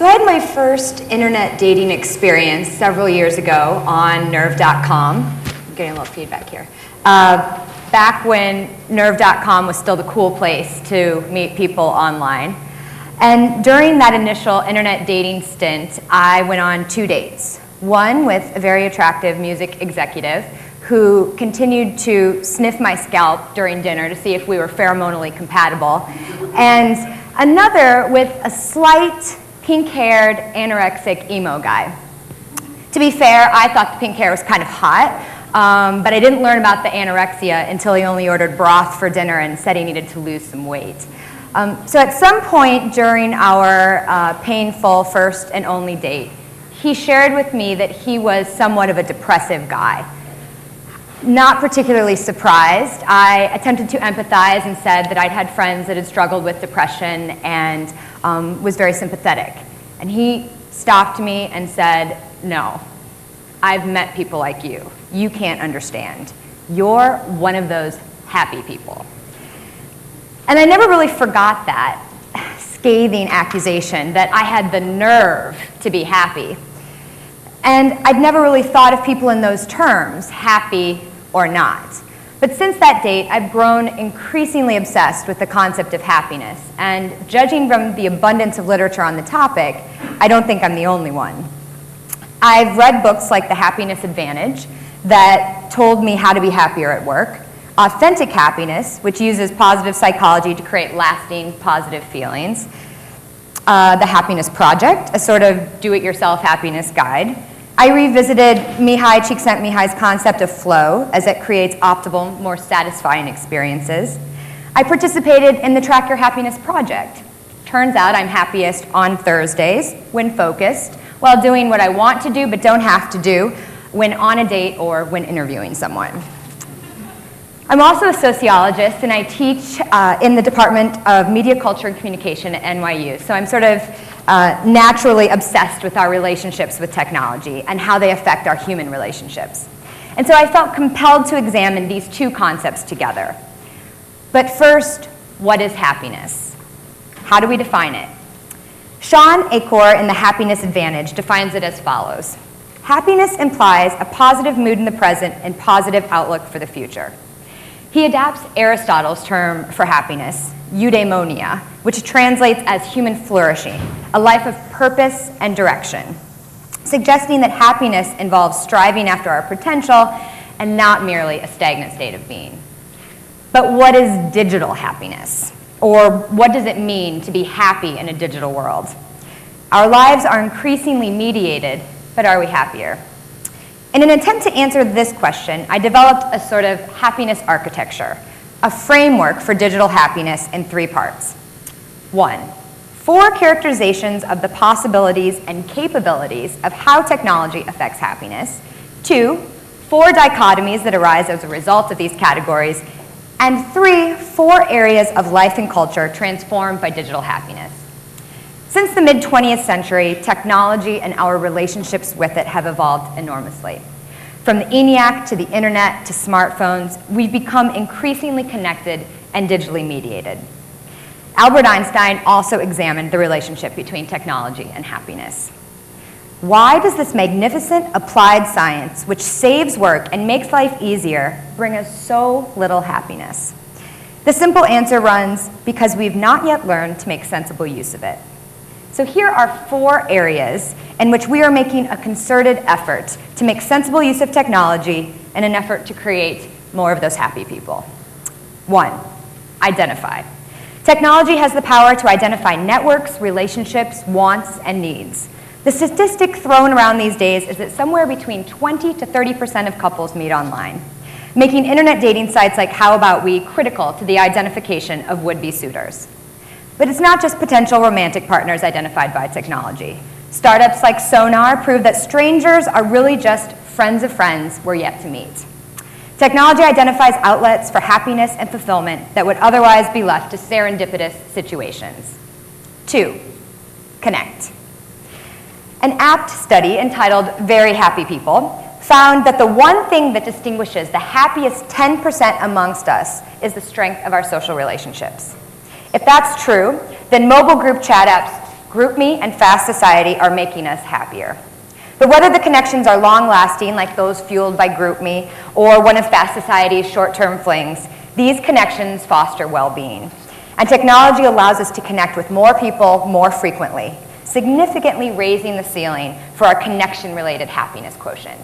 So I had my first internet dating experience several years ago on nerve.com. I'm getting a little feedback here. Back when nerve.com was still the cool place to meet people online. And during that initial internet dating stint, I went on 2 dates. One with a very attractive music executive who continued to sniff my scalp during dinner to see if we were pheromonally compatible. And another with a slight pink-haired, anorexic emo guy. To be fair, I thought the pink hair was kind of hot, but I didn't learn about the anorexia until he only ordered broth for dinner and said he needed to lose some weight. So at some point during our painful first and only date, he shared with me that he was somewhat of a depressive guy. Not particularly surprised, I attempted to empathize and said that I'd had friends that had struggled with depression and was very sympathetic. And he stopped me and said, "No, I've met people like you. You can't understand. You're one of those happy people." And I never really forgot that scathing accusation that I had the nerve to be happy. And I'd never really thought of people in those terms, happy or not. But since that date, I've grown increasingly obsessed with the concept of happiness. And judging from the abundance of literature on the topic, I don't think I'm the only one. I've read books like The Happiness Advantage that told me how to be happier at work, Authentic Happiness, which uses positive psychology to create lasting positive feelings, The Happiness Project, a sort of do-it-yourself happiness guide. I revisited Mihai Csikszentmihalyi's concept of flow as it creates optimal, more satisfying experiences. I participated in the Track Your Happiness Project. Turns out I'm happiest on Thursdays when focused, while doing what I want to do but don't have to do when on a date or when interviewing someone. I'm also a sociologist, and I teach in the Department of Media, Culture, and Communication at NYU. So I'm sort of naturally obsessed with our relationships with technology and how they affect our human relationships. And so I felt compelled to examine these two concepts together. But first, what is happiness? How do we define it? Sean Achor in The Happiness Advantage defines it as follows. Happiness implies a positive mood in the present and positive outlook for the future. He adapts Aristotle's term for happiness, eudaimonia, which translates as human flourishing, a life of purpose and direction, suggesting that happiness involves striving after our potential and not merely a stagnant state of being. But what is digital happiness? Or what does it mean to be happy in a digital world? Our lives are increasingly mediated, but are we happier? In an attempt to answer this question, I developed a sort of happiness architecture, a framework for digital happiness in 3 parts. 1, 4 characterizations of the possibilities and capabilities of how technology affects happiness. 2, 4 dichotomies that arise as a result of these categories. And 3, 4 areas of life and culture transformed by digital happiness. Since the mid-20th century, technology and our relationships with it have evolved enormously. From the ENIAC to the internet to smartphones, we've become increasingly connected and digitally mediated. Albert Einstein also examined the relationship between technology and happiness. Why does this magnificent applied science, which saves work and makes life easier, bring us so little happiness? The simple answer runs, because we've not yet learned to make sensible use of it. So here are 4 areas in which we are making a concerted effort to make sensible use of technology in an effort to create more of those happy people. 1, identify. Technology has the power to identify networks, relationships, wants, and needs. The statistic thrown around these days is that somewhere between 20 to 30% of couples meet online, making internet dating sites like How About We critical to the identification of would-be suitors. But it's not just potential romantic partners identified by technology. Startups like Sonar prove that strangers are really just friends of friends we're yet to meet. Technology identifies outlets for happiness and fulfillment that would otherwise be left to serendipitous situations. 2, connect. An apt study entitled Very Happy People found that the one thing that distinguishes the happiest 10% amongst us is the strength of our social relationships. If that's true, then mobile group chat apps GroupMe and fast society are making us happier. But whether the connections are long-lasting, like those fueled by GroupMe, or one of fast society's short-term flings, these connections foster well-being. And technology allows us to connect with more people more frequently, significantly raising the ceiling for our connection-related happiness quotient.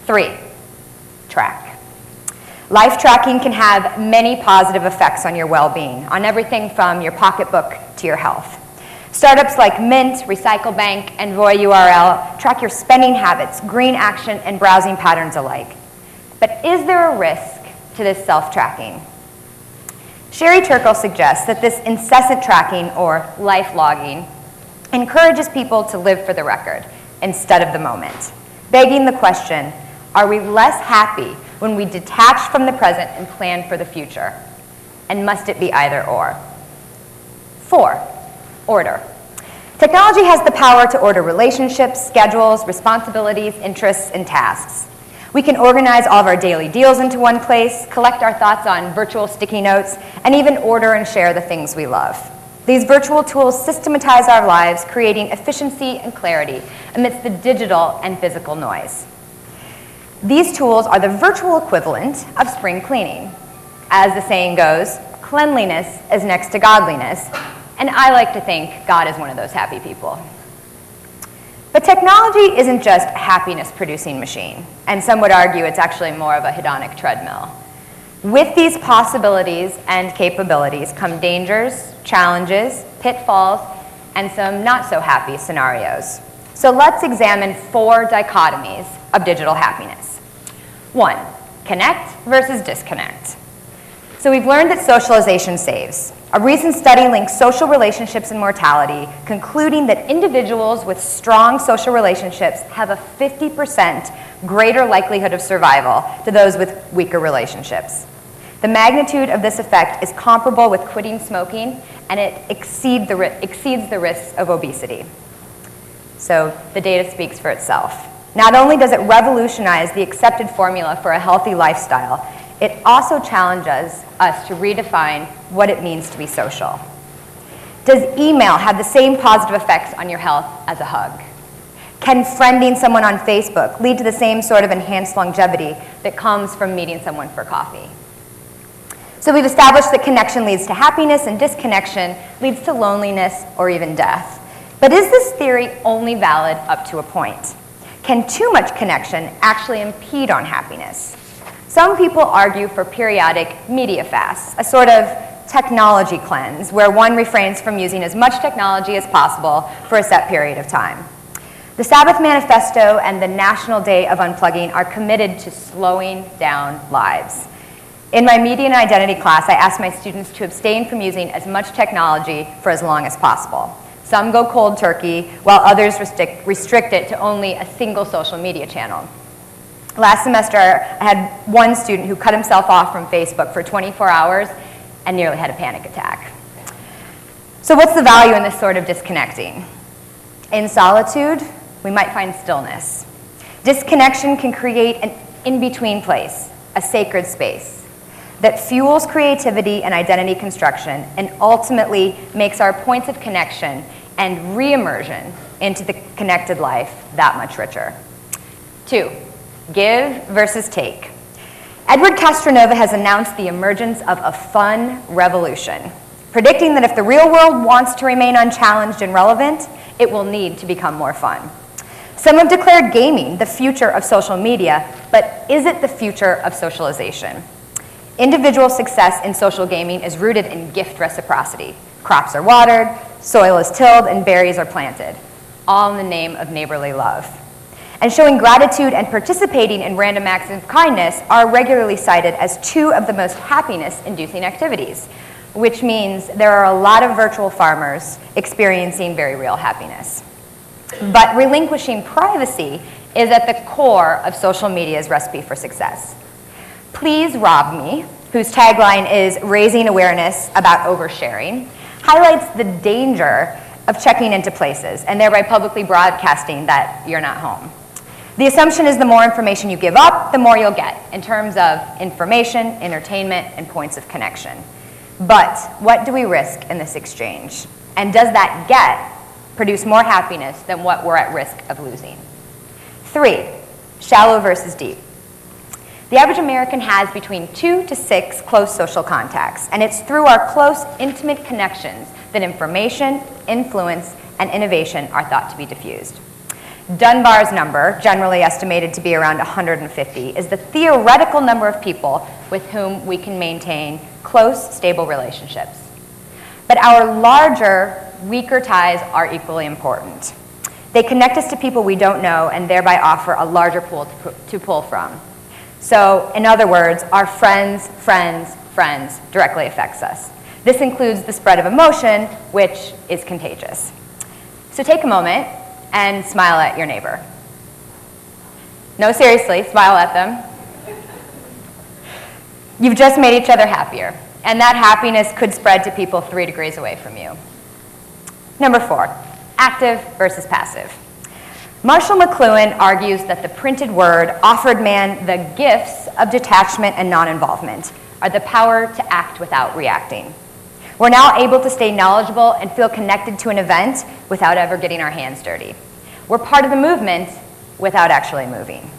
3, track. Life tracking can have many positive effects on your well-being, on everything from your pocketbook to your health. Startups like Mint, Recycle Bank, and Voy URL track your spending habits, green action, and browsing patterns alike. But is there a risk to this self-tracking? Sherry Turkle suggests that this incessant tracking, or life logging, encourages people to live for the record instead of the moment, begging the question, are we less happy when we detach from the present and plan for the future? And must it be either or? 4, order. Technology has the power to order relationships, schedules, responsibilities, interests, and tasks. We can organize all of our daily deals into one place, collect our thoughts on virtual sticky notes, and even order and share the things we love. These virtual tools systematize our lives, creating efficiency and clarity amidst the digital and physical noise. These tools are the virtual equivalent of spring cleaning. As the saying goes, cleanliness is next to godliness, and I like to think God is one of those happy people. But technology isn't just a happiness-producing machine, and some would argue it's actually more of a hedonic treadmill. With these possibilities and capabilities come dangers, challenges, pitfalls, and some not-so-happy scenarios. So let's examine 4 dichotomies of digital happiness. 1, connect versus disconnect. So we've learned that socialization saves. A recent study links social relationships and mortality, concluding that individuals with strong social relationships have a 50% greater likelihood of survival to those with weaker relationships. The magnitude of this effect is comparable with quitting smoking, and it exceeds the risks of obesity. So the data speaks for itself. Not only does it revolutionize the accepted formula for a healthy lifestyle, it also challenges us to redefine what it means to be social. Does email have the same positive effects on your health as a hug? Can friending someone on Facebook lead to the same sort of enhanced longevity that comes from meeting someone for coffee? So we've established that connection leads to happiness and disconnection leads to loneliness or even death. But is this theory only valid up to a point? Can too much connection actually impede on happiness? Some people argue for periodic media fasts, a sort of technology cleanse where one refrains from using as much technology as possible for a set period of time. The Sabbath Manifesto and the National Day of Unplugging are committed to slowing down lives. In my media and identity class, I asked my students to abstain from using as much technology for as long as possible. Some go cold turkey, while others restrict it to only a single social media channel. Last semester, I had one student who cut himself off from Facebook for 24 hours and nearly had a panic attack. So what's the value in this sort of disconnecting? In solitude, we might find stillness. Disconnection can create an in-between place, a sacred space, that fuels creativity and identity construction and ultimately makes our points of connection and re-immersion into the connected life that much richer. 2, give versus take. Edward Castronova has announced the emergence of a fun revolution, predicting that if the real world wants to remain unchallenged and relevant, it will need to become more fun. Some have declared gaming the future of social media, but is it the future of socialization? Individual success in social gaming is rooted in gift reciprocity. Crops are watered, soil is tilled, and berries are planted, all in the name of neighborly love. And showing gratitude and participating in random acts of kindness are regularly cited as 2 of the most happiness-inducing activities, which means there are a lot of virtual farmers experiencing very real happiness. But relinquishing privacy is at the core of social media's recipe for success. Please Rob Me, whose tagline is raising awareness about oversharing, highlights the danger of checking into places and thereby publicly broadcasting that you're not home. The assumption is the more information you give up, the more you'll get in terms of information, entertainment, and points of connection. But what do we risk in this exchange? And does that get produce more happiness than what we're at risk of losing. 3, shallow versus deep. The average American has between 2 to 6 close social contacts, and it's through our close, intimate connections that information, influence, and innovation are thought to be diffused. Dunbar's number, generally estimated to be around 150, is the theoretical number of people with whom we can maintain close, stable relationships. But our larger, weaker ties are equally important. They connect us to people we don't know and thereby offer a larger pool to pull from. So, in other words, our friends directly affects us. This includes the spread of emotion, which is contagious. So take a moment and smile at your neighbor. No, seriously, smile at them. You've just made each other happier, and that happiness could spread to people 3 degrees away from you. Number 4, active versus passive. Marshall McLuhan argues that the printed word offered man the gifts of detachment and non-involvement, are the power to act without reacting. We're now able to stay knowledgeable and feel connected to an event without ever getting our hands dirty. We're part of the movement without actually moving.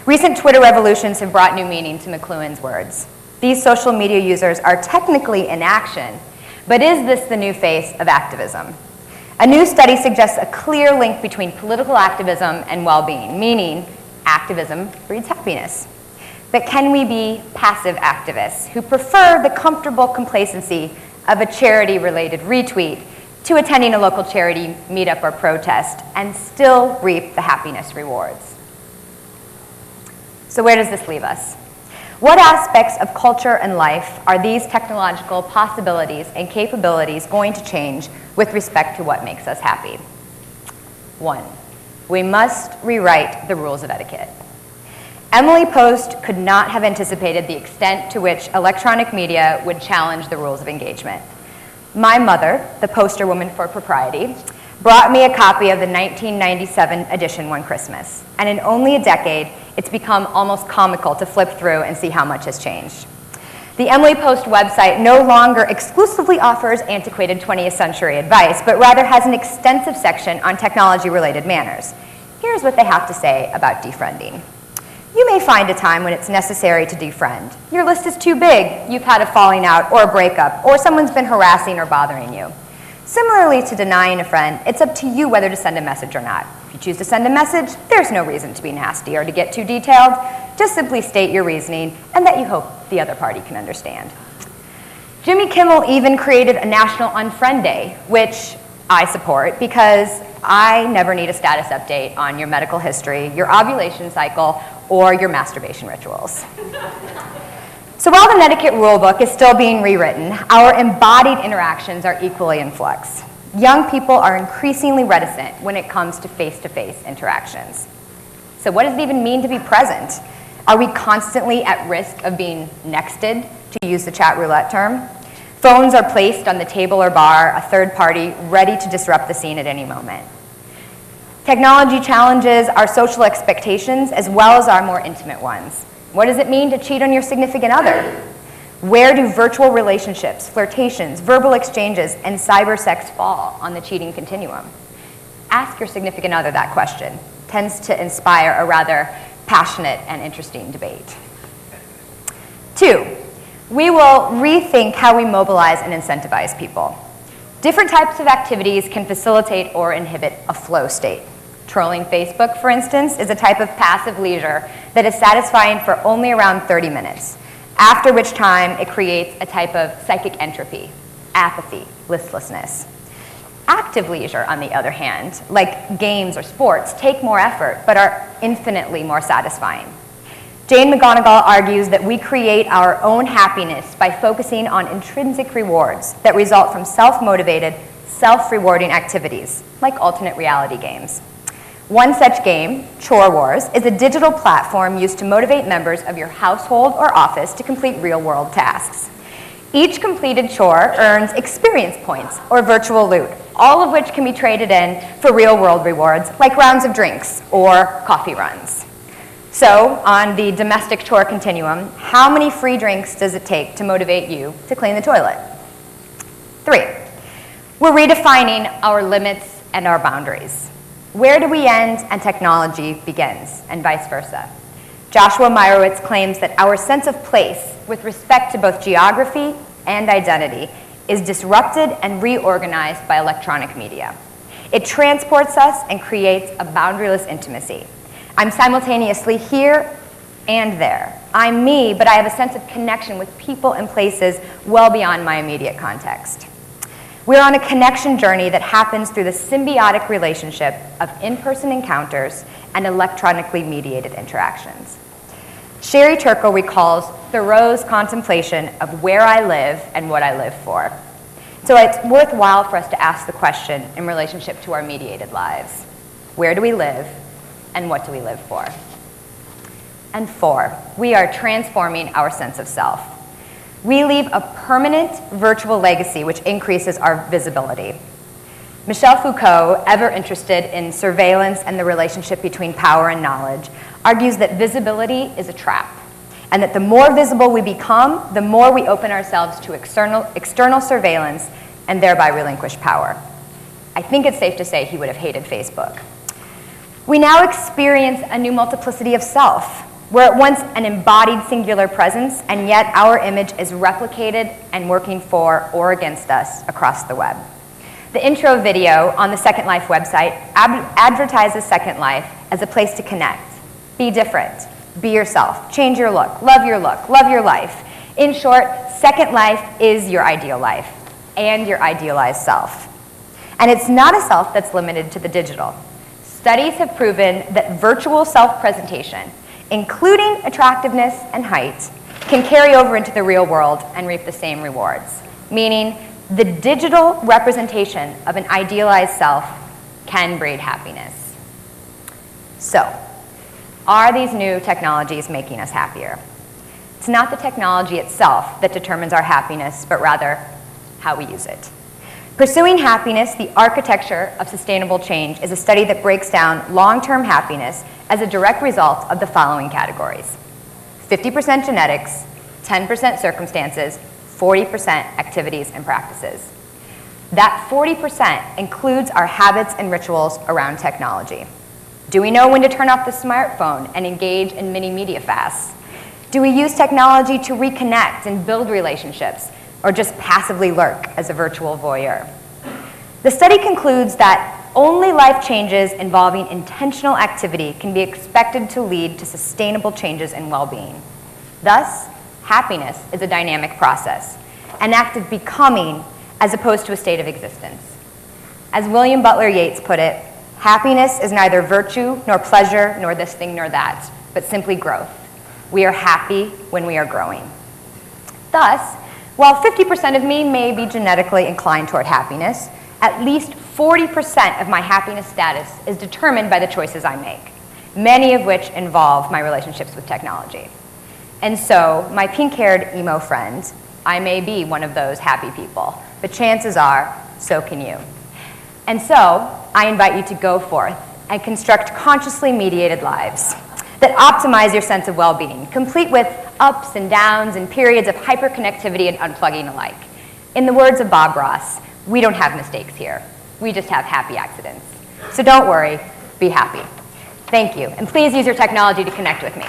Recent Twitter revolutions have brought new meaning to McLuhan's words. These social media users are technically in action, but is this the new face of activism? A new study suggests a clear link between political activism and well-being, meaning activism breeds happiness. But can we be passive activists who prefer the comfortable complacency of a charity-related retweet to attending a local charity meetup or protest and still reap the happiness rewards? So where does this leave us? What aspects of culture and life are these technological possibilities and capabilities going to change with respect to what makes us happy? 1, we must rewrite the rules of etiquette. Emily Post could not have anticipated the extent to which electronic media would challenge the rules of engagement. My mother, the poster woman for propriety, brought me a copy of the 1997 edition one Christmas, and in only a decade, it's become almost comical to flip through and see how much has changed. The Emily Post website no longer exclusively offers antiquated 20th century advice, but rather has an extensive section on technology-related manners. Here's what they have to say about defriending. You may find a time when it's necessary to defriend. Your list is too big, you've had a falling out or a breakup, or someone's been harassing or bothering you. Similarly to denying a friend, it's up to you whether to send a message or not. If you choose to send a message, there's no reason to be nasty or to get too detailed. Just simply state your reasoning and that you hope the other party can understand. Jimmy Kimmel even created a National Unfriend Day, which I support because I never need a status update on your medical history, your ovulation cycle, or your masturbation rituals. So while the Netiquette rulebook is still being rewritten, our embodied interactions are equally in flux. Young people are increasingly reticent when it comes to face-to-face interactions. So what does it even mean to be present? Are we constantly at risk of being nexted, to use the chat roulette term? Phones are placed on the table or bar, a third party ready to disrupt the scene at any moment. Technology challenges our social expectations as well as our more intimate ones. What does it mean to cheat on your significant other? Where do virtual relationships, flirtations, verbal exchanges, and cyber sex fall on the cheating continuum? Ask your significant other that question. It tends to inspire a rather passionate and interesting debate. 2, we will rethink how we mobilize and incentivize people. Different types of activities can facilitate or inhibit a flow state. Trolling Facebook, for instance, is a type of passive leisure that is satisfying for only around 30 minutes, after which time it creates a type of psychic entropy, apathy, listlessness. Active leisure, on the other hand, like games or sports, take more effort but are infinitely more satisfying. Jane McGonigal argues that we create our own happiness by focusing on intrinsic rewards that result from self-motivated, self-rewarding activities, like alternate reality games. One such game, Chore Wars, is a digital platform used to motivate members of your household or office to complete real-world tasks. Each completed chore earns experience points or virtual loot, all of which can be traded in for real-world rewards like rounds of drinks or coffee runs. So, on the domestic chore continuum, how many free drinks does it take to motivate you to clean the toilet? 3, we're redefining our limits and our boundaries. Where do we end and technology begins, and vice versa? Joshua Meyrowitz claims that our sense of place with respect to both geography and identity is disrupted and reorganized by electronic media. It transports us and creates a boundaryless intimacy. I'm simultaneously here and there. I'm me, but I have a sense of connection with people and places well beyond my immediate context. We're on a connection journey that happens through the symbiotic relationship of in-person encounters and electronically mediated interactions. Sherry Turkle recalls Thoreau's contemplation of where I live and what I live for. So it's worthwhile for us to ask the question in relationship to our mediated lives. Where do we live and what do we live for? And 4, we are transforming our sense of self. We leave a permanent virtual legacy which increases our visibility. Michel Foucault, ever interested in surveillance and the relationship between power and knowledge, argues that visibility is a trap, and that the more visible we become, the more we open ourselves to external surveillance and thereby relinquish power. I think it's safe to say he would have hated Facebook. We now experience a new multiplicity of self. We're at once an embodied singular presence, and yet our image is replicated and working for or against us across the web. The intro video on the Second Life website advertises Second Life as a place to connect, be different, be yourself, change your look, love your life. In short, Second Life is your ideal life and your idealized self. And it's not a self that's limited to the digital. Studies have proven that virtual self-presentation, including attractiveness and height, can carry over into the real world and reap the same rewards, meaning the digital representation of an idealized self can breed happiness. So, are these new technologies making us happier? It's not the technology itself that determines our happiness, but rather how we use it. Pursuing Happiness, the Architecture of Sustainable Change is a study that breaks down long-term happiness as a direct result of the following categories: 50% genetics, 10% circumstances, 40% activities and practices. That 40% includes our habits and rituals around technology. Do we know when to turn off the smartphone and engage in mini media fasts? Do we use technology to reconnect and build relationships, or just passively lurk as a virtual voyeur? The study concludes that only life changes involving intentional activity can be expected to lead to sustainable changes in well-being. Thus, happiness is a dynamic process, an act of becoming as opposed to a state of existence. As William Butler Yeats put it, happiness is neither virtue nor pleasure nor this thing nor that, but simply growth. We are happy when we are growing. Thus, while 50% of me may be genetically inclined toward happiness, at least 40% of my happiness status is determined by the choices I make, many of which involve my relationships with technology. And so, my pink-haired emo friend, I may be one of those happy people, but chances are, so can you. And so, I invite you to go forth and construct consciously mediated lives that optimize your sense of well-being, complete with ups and downs and periods of hyperconnectivity and unplugging alike. In the words of Bob Ross, we don't have mistakes here. We just have happy accidents. So don't worry, be happy. Thank you, and please use your technology to connect with me.